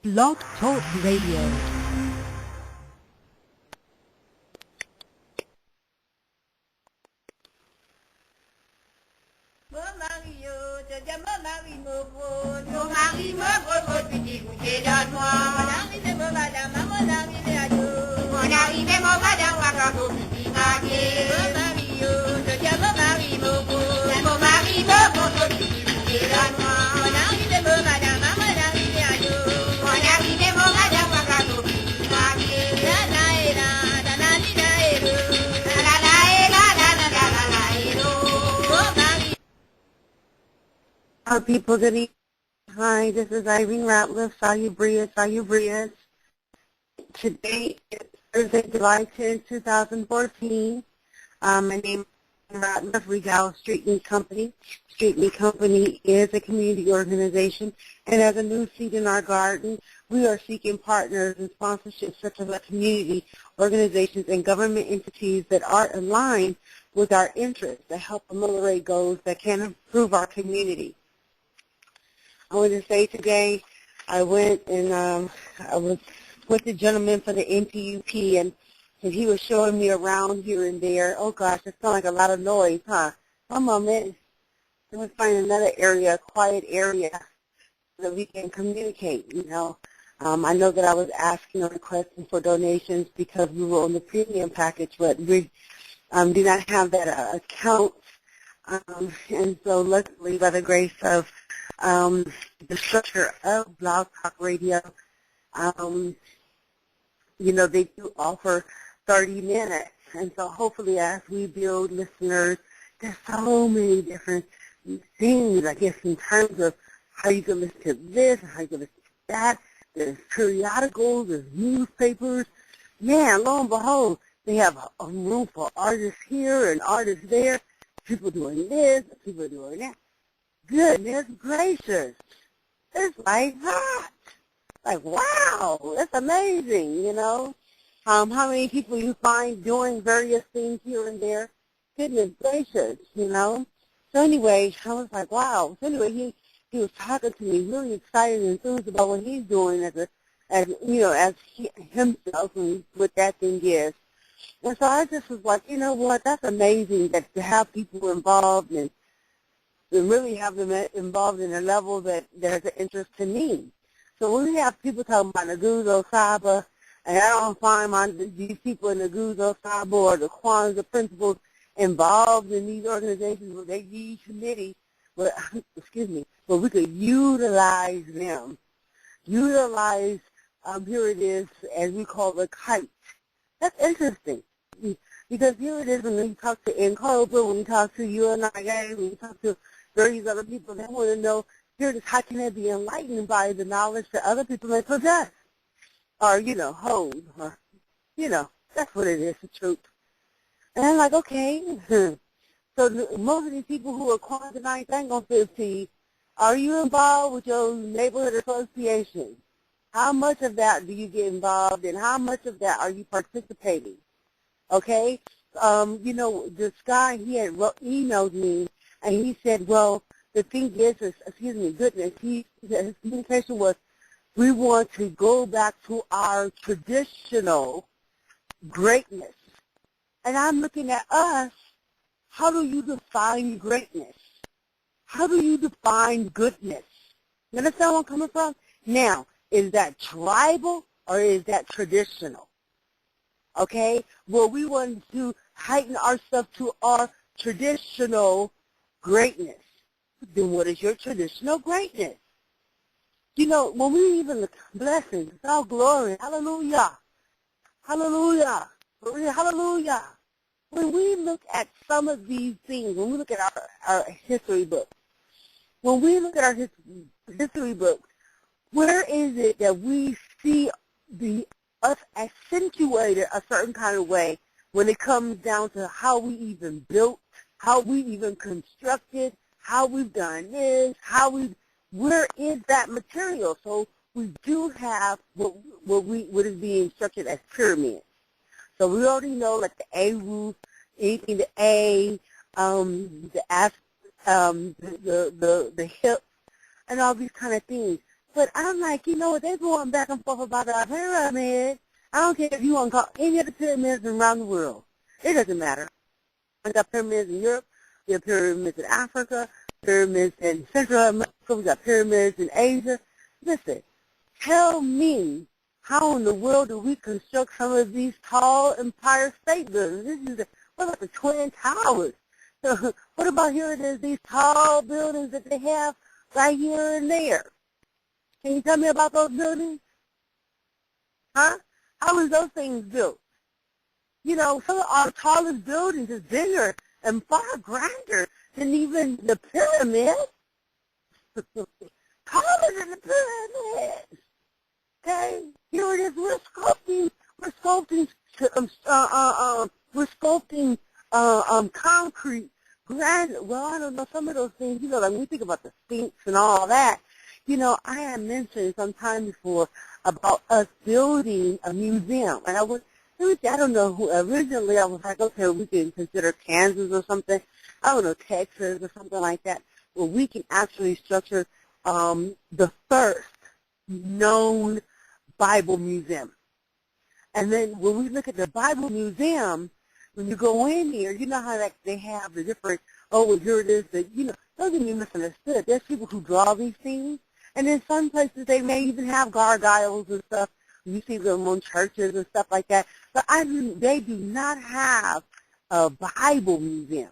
Blog Talk Radio. Our people, good evening. Hi, this is Irene Ratliff, Salubrious. Today is Thursday, July 10, 2014. My name is Ratliff, Regal Street Meat Company. Street Meat Company is a community organization, and as a new seed in our garden, we are seeking partners and sponsorships such as community organizations and government entities that are aligned with our interests to help ameliorate goals that can improve our community. I want to say today I went and I was with the gentleman for the NPUP, and he was showing me around here and there. Oh, gosh, it sounds like a lot of noise, huh? One moment. Let me find another area, a quiet area, so that we can communicate, you know. I know that I was asking or requesting for donations because we were on the premium package, but we do not have that account. And so luckily, by the grace of the structure of Blog Talk Radio, you know, they do offer 30 minutes. And so hopefully as we build listeners, there's so many different things, I guess, in terms of how you can listen to this and how you can listen to that. There's periodicals, there's newspapers. Man, lo and behold, they have a room for artists here and artists there. People doing this, people doing that. Goodness gracious. It's like that. Like, wow, that's amazing, you know. How many people you find doing various things here and there. Goodness gracious, you know. So anyway, I was like, wow. So anyway, he was talking to me, really excited and enthused about what he's doing as himself and what that thing is. And so I just was like, you know what, that's amazing that to have people involved and really have them involved in a level that there's an interest to me. So when we have people talking about Naguzo Saba, and I don't find these people in Naguzo Saba or the Kwanzaa principles involved in these organizations where they need committee, but we could utilize them. Utilize, here it is, as we call the kite. That's interesting, because here it is when we talk to Cobra, when we talk to UNIA, when we talk to various other people, they want to know, here it is, how can they be enlightened by the knowledge that other people may possess, or, you know, hold, or, you know, that's what it is, the truth. And I'm like, okay, so most of these people who are Kwanzaa ain't going to see, are you involved with your neighborhood association? How much of that do you get involved in? How much of that are you participating? Okay? You know, this guy, he had emailed me, and he said, well, the thing is his communication was, we want to go back to our traditional greatness. And I'm looking at us, how do you define greatness? How do you define goodness? You understand where I'm coming from? Now, is that tribal or is that traditional? Okay? Well, we want to heighten ourselves to our traditional greatness. Then what is your traditional greatness? You know, when we even look, blessings, all glory, hallelujah, hallelujah, hallelujah. When we look at some of these things, when we look at our history books, where is it that we see us accentuated a certain kind of way when it comes down to how we even built, how we even constructed, how we've done this, where is that material? So we do have what is being structured as pyramids. So we already know, like the A roof, anything the A, the hips, and all these kind of things. But I'm like, you know what, they're going back and forth about our pyramid. I don't care if you want to call any of the pyramids around the world. It doesn't matter. We got pyramids in Europe. We have pyramids in Africa, pyramids in Central America. We got pyramids in Asia. Listen, tell me how in the world do we construct some of these tall Empire State Buildings? What about the Twin Towers? So what about here it is, these tall buildings that they have right here and there? Can you tell me about those buildings? Huh? How was those things built? You know, some of our tallest buildings is bigger and far grander than even the pyramids. Taller than the pyramids. Okay? Here it is. We're sculpting concrete. Grand. Well, I don't know, some of those things, you know, like when we think about the Sphinx and all that, you know, I had mentioned sometime before about us building a museum. And I don't know who, originally I was like, okay, we can consider Kansas or something. I don't know, Texas or something like that, where we can actually structure the first known Bible museum. And then when we look at the Bible museum, when you go in here, you know how like they have the different, oh, well, here it is, that, you know, don't get me misunderstood. There's people who draw these things. And in some places they may even have gargoyles and stuff. You see them on churches and stuff like that. But they do not have a Bible museum.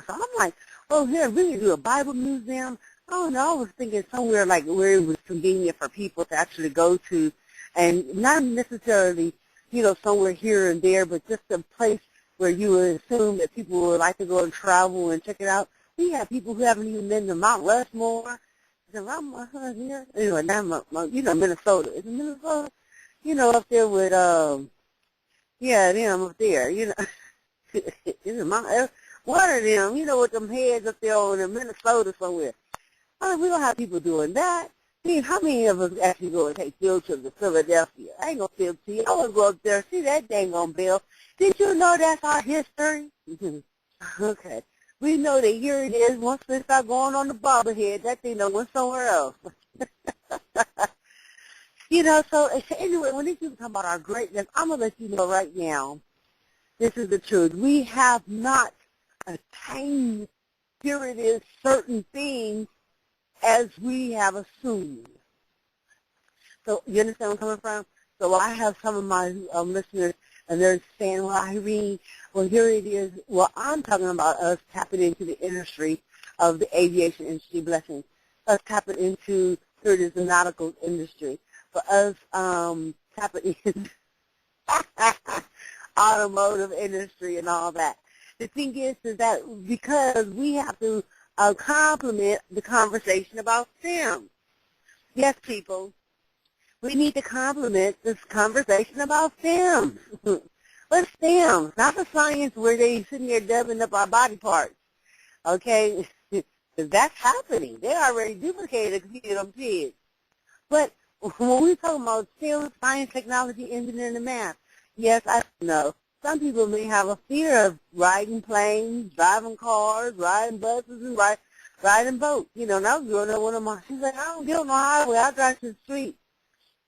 So I'm like, oh, here, we can do a Bible museum. Oh, no, I was thinking somewhere like where it was convenient for people to actually go to, and not necessarily, you know, somewhere here and there, but just a place where you would assume that people would like to go and travel and check it out. We have people who haven't even been to Mount Rushmore. Here. Anyway, now, you know, Minnesota. Is it Minnesota? You know, up there with, yeah, them up there, you know. Is it one of them, you know, with them heads up there in Minnesota somewhere. We don't have people doing that. I mean, how many of us actually go and take field trips to Philadelphia? I ain't going to field to you. I want to go up there and see that dang on bill. Did you know that's our history? Okay. We know that here it is. Once they start going on the bobblehead, that thing done went somewhere else. You know, so anyway, when these people talk about our greatness, I'm going to let you know right now, this is the truth. We have not attained, here it is, certain things as we have assumed. So you understand where I'm coming from? So I have some of my listeners, and they're saying, well, Irene, well, here it is. Well, I'm talking about us tapping into the industry of the aviation industry, blessings. Us tapping into, here it is, the nautical industry. For us tapping into automotive industry and all that. The thing is that because we have to complement the conversation about STEM. Yes, people. We need to complement this conversation about STEM. What's STEM? Not the science where they sitting there dubbing up our body parts. Okay? Because that's happening. They already duplicated them pigs. But when we talk about STEM, science, technology, engineering, and math, yes, I know. Some people may have a fear of riding planes, driving cars, riding buses, and riding boats. You know, and I was growing up one of my, she's like, I don't get on the highway, I drive to the street.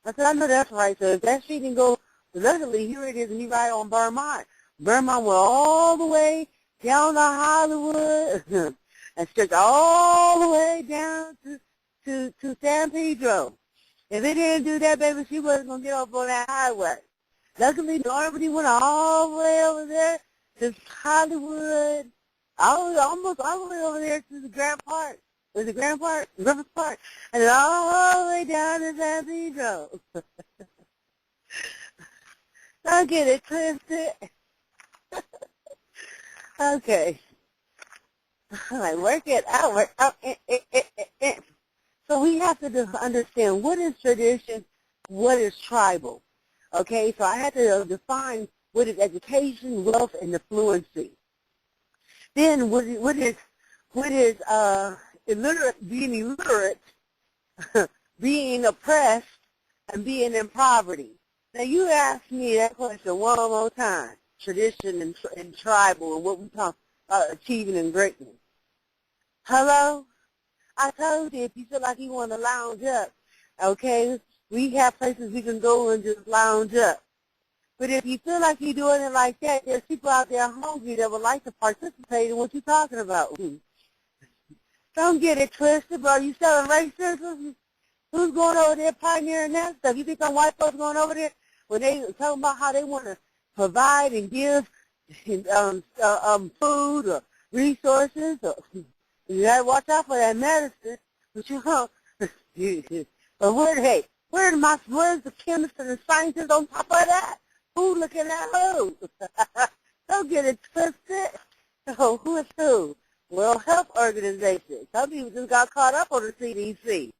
I said, I know that's right. So if that street can go, luckily, here it is, and you ride on Vermont. Vermont went all the way down to Hollywood and stretched all the way down to San Pedro. If it didn't do that, baby, she wasn't going to get off on that highway. Luckily, Normandy went all the way over there to Hollywood. I was almost all the way over there to the Grand Park. Was it Grand Park? Rivers Park. And then all the way down to San Pedro. Don't get it twisted. Okay. All right, work it out. Work out. So we have to understand what is tradition, what is tribal. Okay, so I had to define what is education, wealth, and affluency. Then what is illiterate, being oppressed, and being in poverty. Now you ask me that question one more time. Tradition and tribal and what we talk about achieving and greatness. Hello? I told you if you feel like you want to lounge up Okay? We have places we can go and just lounge up. But if you feel like you're doing it like that, there's people out there hungry that would like to participate in what you're talking about. Don't get it twisted, bro. You selling racism? Who's going over there pioneering that stuff? You think some white folks going over there when they talking about how they want to provide and give food or resources? Or, you got to watch out for that medicine. But you know, but where's the chemists and the scientists on top of that? Who looking at who? Don't get it twisted. So who is who? World Health Organization. Some people just got caught up on the CDC.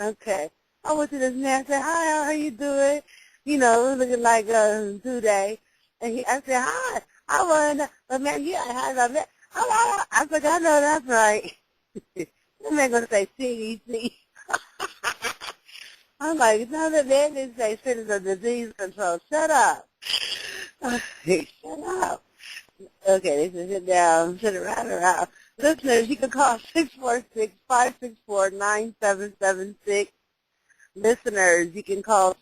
Okay. I went to this man and said, hi, how you doing? You know, looking like today. And I said, hi, I want to, man, yeah, I was like, I know that's right. That man going to say CDC. I'm like, no, the man didn't say Centers of Disease Control. Shut up. Shut up. Okay, they said sit down, sit around. Listeners, you can call 646-564-9776. Listeners, you can call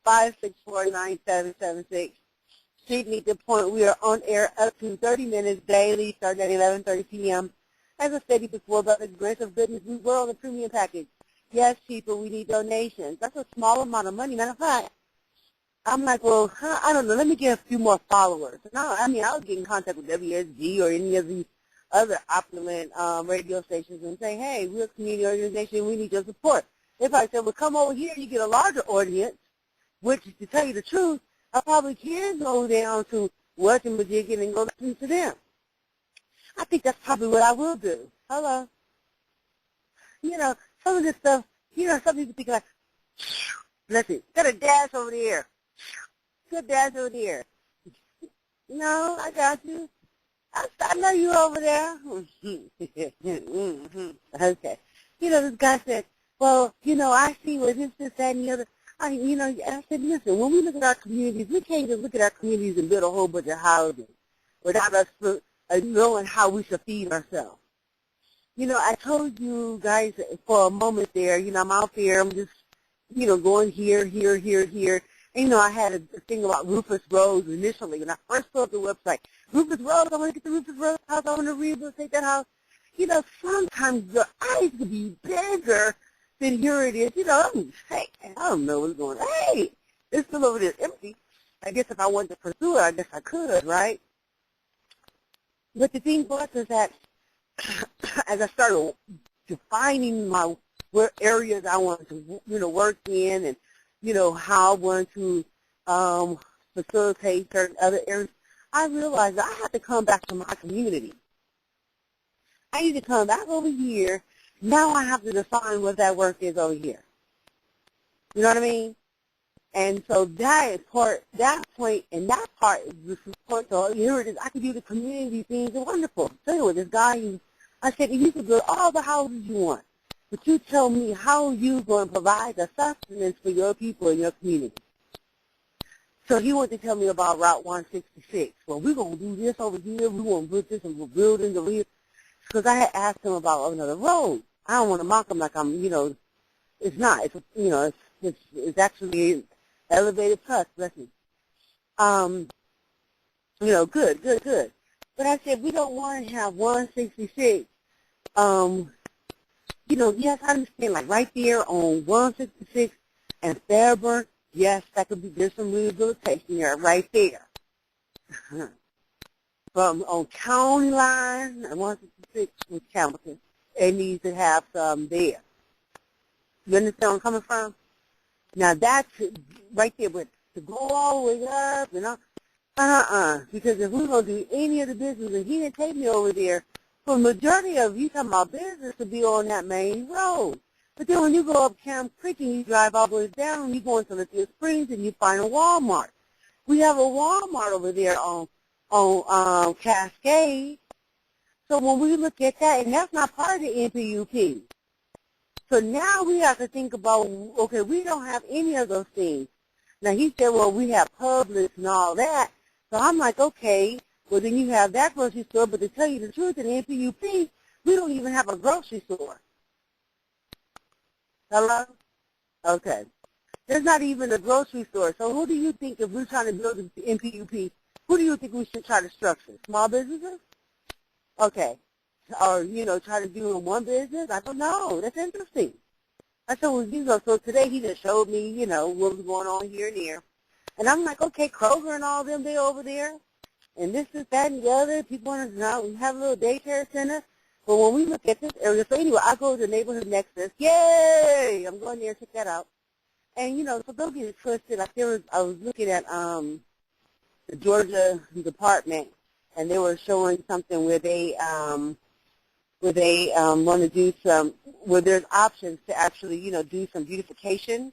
646-564-9776. Street Meet the Point. We are on air up to 30 minutes daily, starting at 11:30 p.m. As I stated before, by the grace of goodness, we were on the premium package. Yes, people, we need donations. That's a small amount of money. Matter of fact, I'm like, well, I don't know. Let me get a few more followers. No, I mean, I would get in contact with WSG or any of these other opulent radio stations and say, hey, we're a community organization. We need your support. If I said, well, come over here, you get a larger audience, which, to tell you the truth, I probably can go down to Washington and go listen to them. I think that's probably what I will do. Hello. You know, some of this stuff, you know, some people think like, listen, got a dash over there. Good dash over there. No, I got you. I know you over there. Okay. You know, this guy said, well, you know, I see what this, that, and the other. You know, I said, listen, when we look at our communities, we can't just look at our communities and build a whole bunch of housing without us knowing how we should feed ourselves. You know, I told you guys for a moment there, you know, I'm out there, I'm just, you know, going here. And, you know, I had a thing about Rufus Rose initially when I first saw the website. Rufus Rose, I want to get the Rufus Rose house, I want to rehabilitate that house. You know, sometimes your eyes could be bigger than here it is. You know, hey, I don't know what's going on. Hey, it's still over there empty. I guess if I wanted to pursue it, I guess I could, right? But the thing was is that as I started defining where areas I wanted to, you know, work in and, you know, how I wanted to facilitate certain other areas, I realized I had to come back to my community. I need to come back over here. Now I have to define what that work is over here. You know what I mean? And so that point is the support. So here it is. I can do the community things. It's wonderful. Tell you what, this guy, I said, you can build all the houses you want, but you tell me how you going to provide the sustenance for your people in your community. So he wanted to tell me about Route 166. Well, we're going to do this over here. We want to put this in buildings over here. Because I had asked him about another road. I don't want to mock him like I'm, you know, it's not. It's, you know, it's actually elevated plus, bless me. You know, good. But I said, we don't want to have 166. You know, yes, I understand, like right there on 166 and Fairburn, yes, that could be, there's some rehabilitation there right there. From on county line and 166 with Hamilton, it needs to have some there. You understand where I'm coming from? Now that's right there, but to go all the way up and because if we're going to do any of the business, and he didn't take me over there, for the majority of you talking about business to be on that main road. But then when you go up Camp Creek and you drive all the way down, you go into Lithia Springs and you find a Walmart. We have a Walmart over there on Cascade. So when we look at that, and that's not part of the NPUP. So now we have to think about, okay, we don't have any of those things. Now he said, well, we have Publix and all that. So I'm like, okay, well then you have that grocery store, but to tell you the truth, in NPUP, we don't even have a grocery store. Hello? Okay. There's not even a grocery store. So who do you think, if we're trying to build the NPUP, who do you think we should try to structure? Small businesses? Okay. Or, try to do in one business? I don't know. That's interesting. I said, well, so today he just showed me, what was going on here and there. And I'm like, okay, Kroger and all them, they over there. And this is that and the other. People want to know, we have a little daycare center. But when we look at this area, so anyway, I go to the neighborhood nexus. Yay! I'm going there to check that out. And, so don't get it twisted. Like I was looking at the Georgia Department, and they were showing something where they want to do where there's options to actually, do some beautification.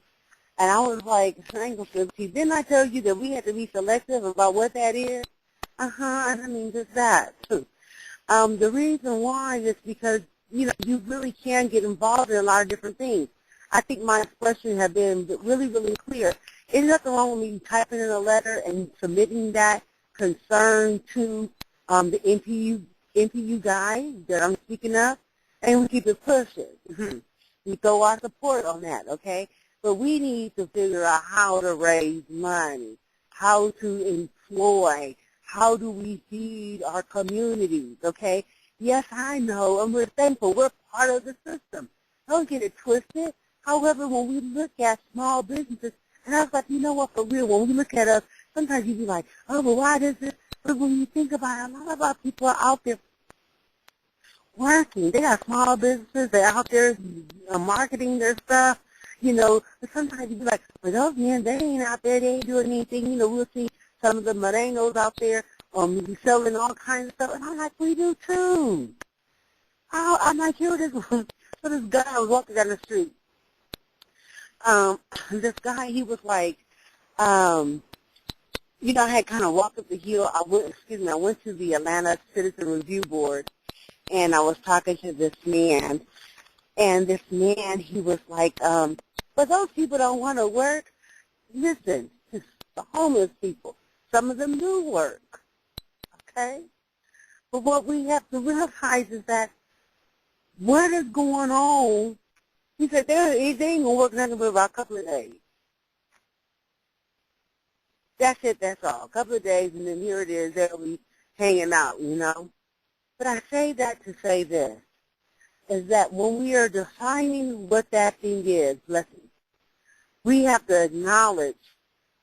And I was like, I ain't gonna see. Didn't I tell you that we have to be selective about what that is? I mean, just that. The reason why is because, you really can get involved in a lot of different things. I think my expression have been really, really clear. There's nothing wrong with me typing in a letter and submitting that concern to the NPU guy that I'm speaking of, and we keep it pushing. We throw our support on that, okay? But we need to figure out how to raise money, how to employ, how do we feed our communities, okay? Yes, I know, and we're thankful. We're part of the system. Don't get it twisted. However, when we look at small businesses, and I was like, you know what, for real, when we look at us, sometimes you be like, oh, well, why does this? But when you think about it, a lot of our people are out there working. They got small businesses. They're out there marketing their stuff. But sometimes you be like, well, those men, they ain't out there. They ain't doing anything. We'll see some of the Morenos out there selling all kinds of stuff. And I'm like, we do too. I'm like, here this guy was walking down the street. This guy, he was like, I had kind of walked up the hill. I went to the Atlanta Citizen Review Board, and I was talking to this man. And this man, he was like, but those people don't want to work. Listen, the homeless people, some of them do work, okay? But what we have to realize is that what is going on, he said, they ain't going to work nothing but about a couple of days. That's it, that's all. A couple of days, and then here it is, they'll be hanging out, But I say that to say this, is that when we are defining what that thing is, blessing, we have to acknowledge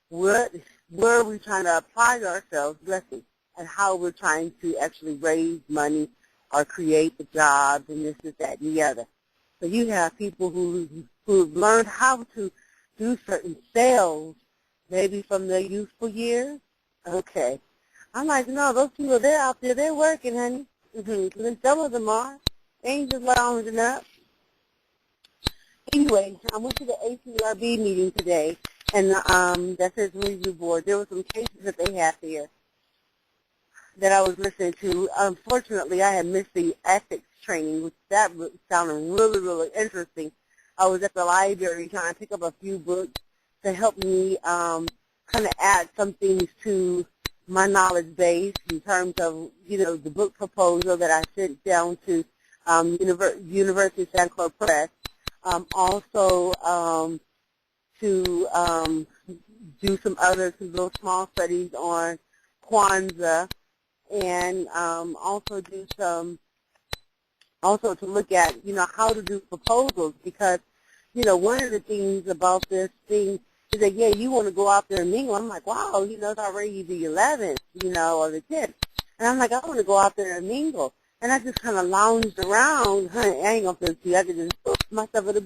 where we're trying to apply ourselves, blessing, and how we're trying to actually raise money or create the jobs and this, that, and the other. So you have people who've learned how to do certain sales, maybe from their youthful years. Okay. I'm like, no, those people, they're out there, they're working, honey. And some of them are. They ain't just lounging up. Anyway, I went to the ACRB meeting today, and that's his review board. There were some cases that they had there that I was listening to. Unfortunately, I had missed the ethics training, which that sounded really, really interesting. I was at the library trying to pick up a few books to help me kind of add some things to my knowledge base in terms of, the book proposal that I sent down to University of San Claude Press. Also to do some little small studies on Kwanzaa, and also to look at, how to do proposals, because, one of the things about this thing is that, yeah, you want to go out there and mingle. I'm like, wow, it's already the 11th, or the 10th. And I'm like, I want to go out there and mingle. And I just kind of lounged around. Honey, I ain't going to feel too. I could just put myself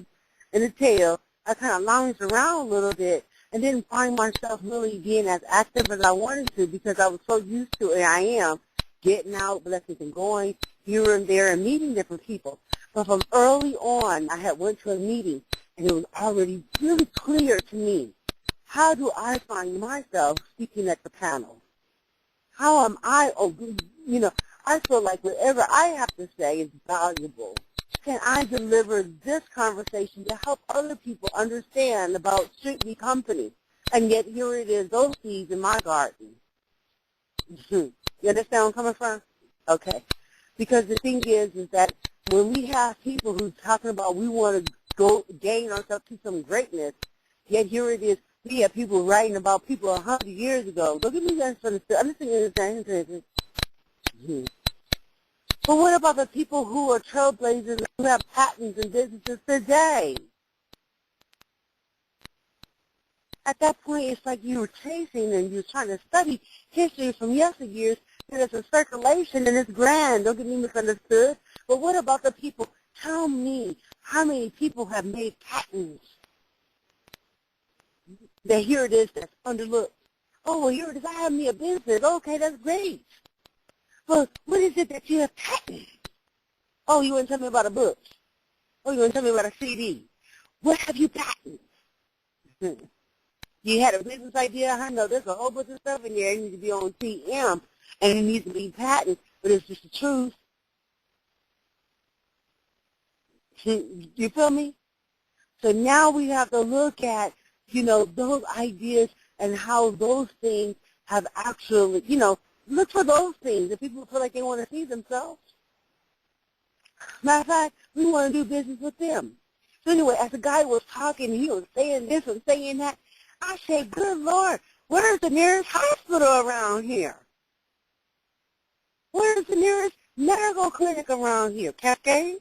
in the tail. I kind of lounged around a little bit and didn't find myself really being as active as I wanted to, because I was so used to it. I am getting out, blessings, and going here and there and meeting different people. But from early on, I had went to a meeting, and it was already really clear to me, how do I find myself speaking at the panel? How am I, I feel like whatever I have to say is valuable. Can I deliver this conversation to help other people understand about Strictly Company? And yet here it is, those seeds in my garden. You understand where I'm coming from? Okay. Because the thing is that when we have people who's talking about we want to gain ourselves to some greatness. Yet here it is. We have people writing about people 100 years ago. Don't get me misunderstood. I'm just thinking but what about the people who are trailblazers who have patents and businesses today? At that point, it's like you were chasing and you were trying to study history from yesteryears, and it's a circulation and it's grand. Don't get me misunderstood. But what about the people? Tell me how many people have made patents that here it is that's underlooked. Oh, well, here it is. I have me a business. Okay, that's great. But what is it that you have patented? Oh, you want to tell me about a book? Oh, you want to tell me about a CD? What have you patented? You had a business idea? I know there's a whole bunch of stuff in there. It needs to be on TM, and it needs to be patented, but it's just the truth. You feel me? So now we have to look at, those ideas and how those things have actually, look for those things that people feel like they want to see themselves. Matter of fact, we want to do business with them. So anyway, as the guy was talking, he was saying this and saying that. I said, good Lord, where's the nearest hospital around here? Where's the nearest medical clinic around here? Cascade?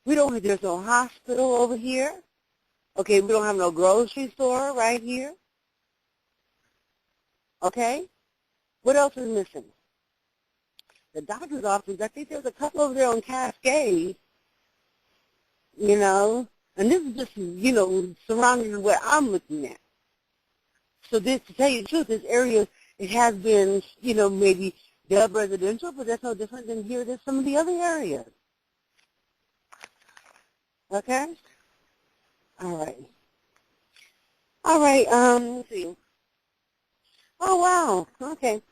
There's no hospital over here. Okay, we don't have no grocery store right here. Okay? What else is missing? The doctor's office, I think there's a couple over there on Cascade, and this is just, surrounding where I'm looking at. So this, to tell you the truth, this area, it has been, maybe dubbed residential, but that's no different than here than some of the other areas. Okay? All right, let's see. Oh, wow, okay.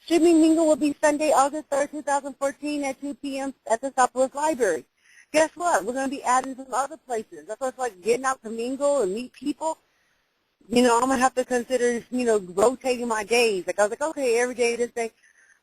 Streaming Mingle will be Sunday, August 3rd, 2014 at 2 p.m. at the Southwest Library. Guess what? We're going to be adding some other places. That's why it's like getting out to mingle and meet people. I'm going to have to consider, rotating my days. Like I was like, okay, every day this day,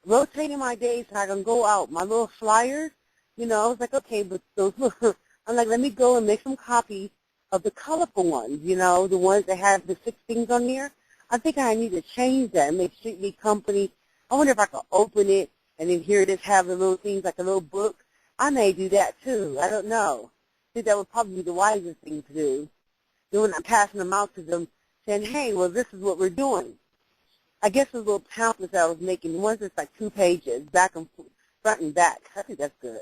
rotating my days so I can go out. My little flyers, I was like, okay, but those little, I'm like, let me go and make some copies of the colorful ones, the ones that have the 6 things on there. I think I need to change that and make Street Meet Company. I wonder if I could open it and then here it is, have the little things like a little book. I may do that too. I don't know. I think that would probably be the wisest thing to do. Then when I'm passing them out to them, saying, hey, well, this is what we're doing. I guess the little pamphlets that I was making, ones that's like 2 pages, back and front and back. I think that's good.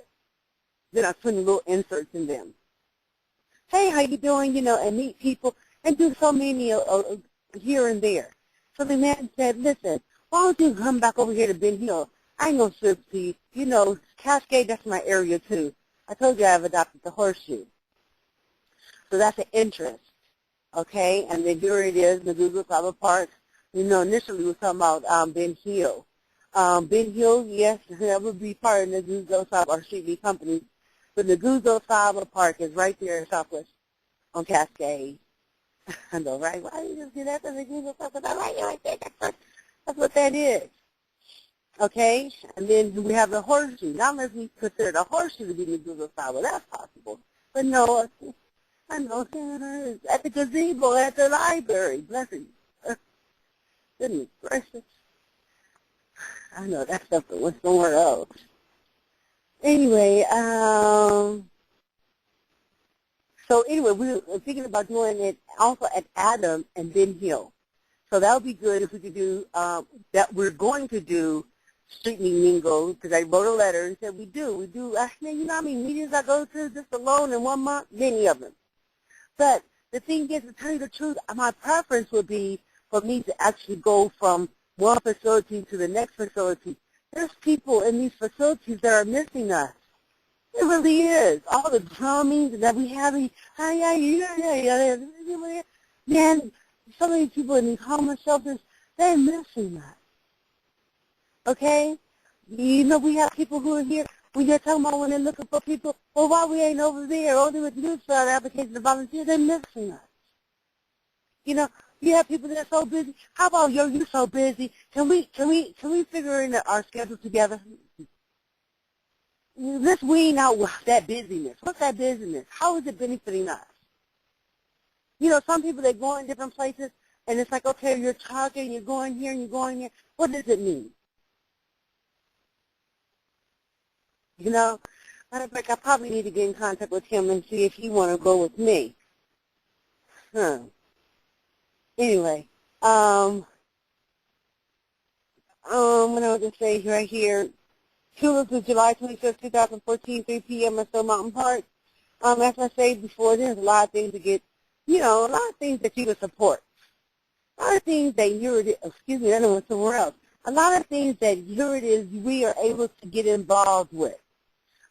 Then I put little inserts in them. Hey, how you doing? And meet people and do so many here and there. So the man said, listen, why don't you come back over here to Ben Hill? I ain't going to slip to you. Cascade, that's my area, too. I told you I've adopted the Horseshoe. So that's an interest, okay? And then here it is, the Google Flower Park. Initially we were talking about Ben Hill. Ben Hill, yes, that would be part of the Google Flower or Street Meet Company. But the Google Flower Park is right there in Southwest on Cascade. I know, right? Why did you just do that to the Google Flower Park? Right there. That's what that is. Okay, and then we have the Horseshoe. Now let's consider the Horseshoe to be the Google Flower. That's possible. But no, I know it's at the gazebo at the library. Blessings. Goodness gracious. I know that stuff that went somewhere else. Anyway, we were thinking about doing it also at Adam and Ben Hill. So that would be good if we could do that. We're going to do Street Meet Mingle because I wrote a letter and said we do. You know how many meetings I go to just alone in 1 month? Many of them. But the thing is, to tell you the truth, my preference would be for me to actually go from one facility to the next facility. There's people in these facilities that are missing us. It really is. All the drumming that we have. Man, so many people in these homeless shelters, they're missing us. Okay? We have people who are here. When you're talking about when they're looking for people, well, why we ain't over there? All they would do is fill out applications to volunteer. They're missing us. You have people that are so busy. How about you're so busy? Can we figure in our schedule together? let's wean out that busyness. What's that busyness? How is it benefiting us? You know, some people, they go in different places, and it's like, okay, you're talking, you're going here, and you're going here. What does it mean? You know, matter of fact, I probably need to get in contact with him and see if he want to go with me. Anyway, what I would just say right here, Tulips is July 25th, 2014, 3 p.m. at Stone Mountain Park. As I said before, there's a lot of things to get, you know, a lot of things that you can support. A lot of things that I don't know somewhere else. A lot of things that here it is we are able to get involved with,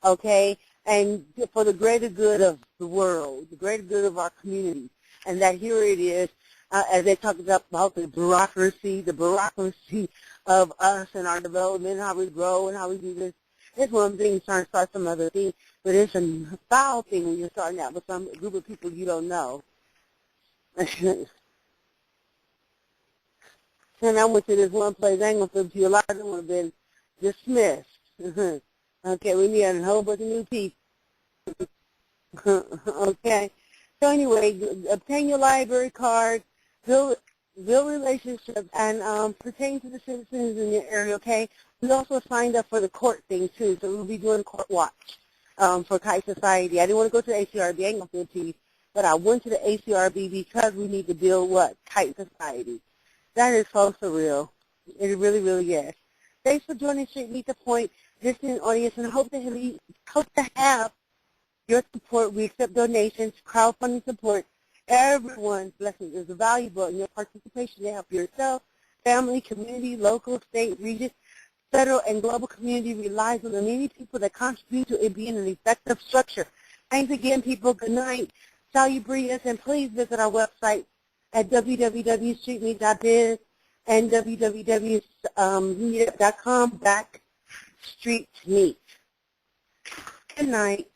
okay, and for the greater good of the world, the greater good of our community, and that here it is, as they talk about the bureaucracy of us and our development, how we grow and how we do this. It's one thing trying to start some other thing, but it's a foul thing when you're starting out with some group of people you don't know. And I went to this one place, I ain't going to flip to you, a lot of them would have been dismissed. Okay, we need a whole bunch of new people. Okay. So anyway, obtain your library card, build relationships, and pertain to the citizens in your area, okay? We also signed up for the court thing, too, so we'll be doing court watch for Kite Society. I didn't want to go to the ACRB, I ain't going to flip to you, but I went to the ACRB because we need to build what? Kite Society. That is so surreal. It really, really is. Thanks for joining Street Meet the Point, listening audience, and hope to have your support. We accept donations, crowdfunding support. Everyone's blessing is valuable, and your participation to help yourself, family, community, local, state, region, federal, and global community relies on the many people that contribute to it being an effective structure. Thanks again, people. Good night. Salubrious, and please visit our website at www.streetmeet.biz and www.meetup.com/streetmeet. Good night.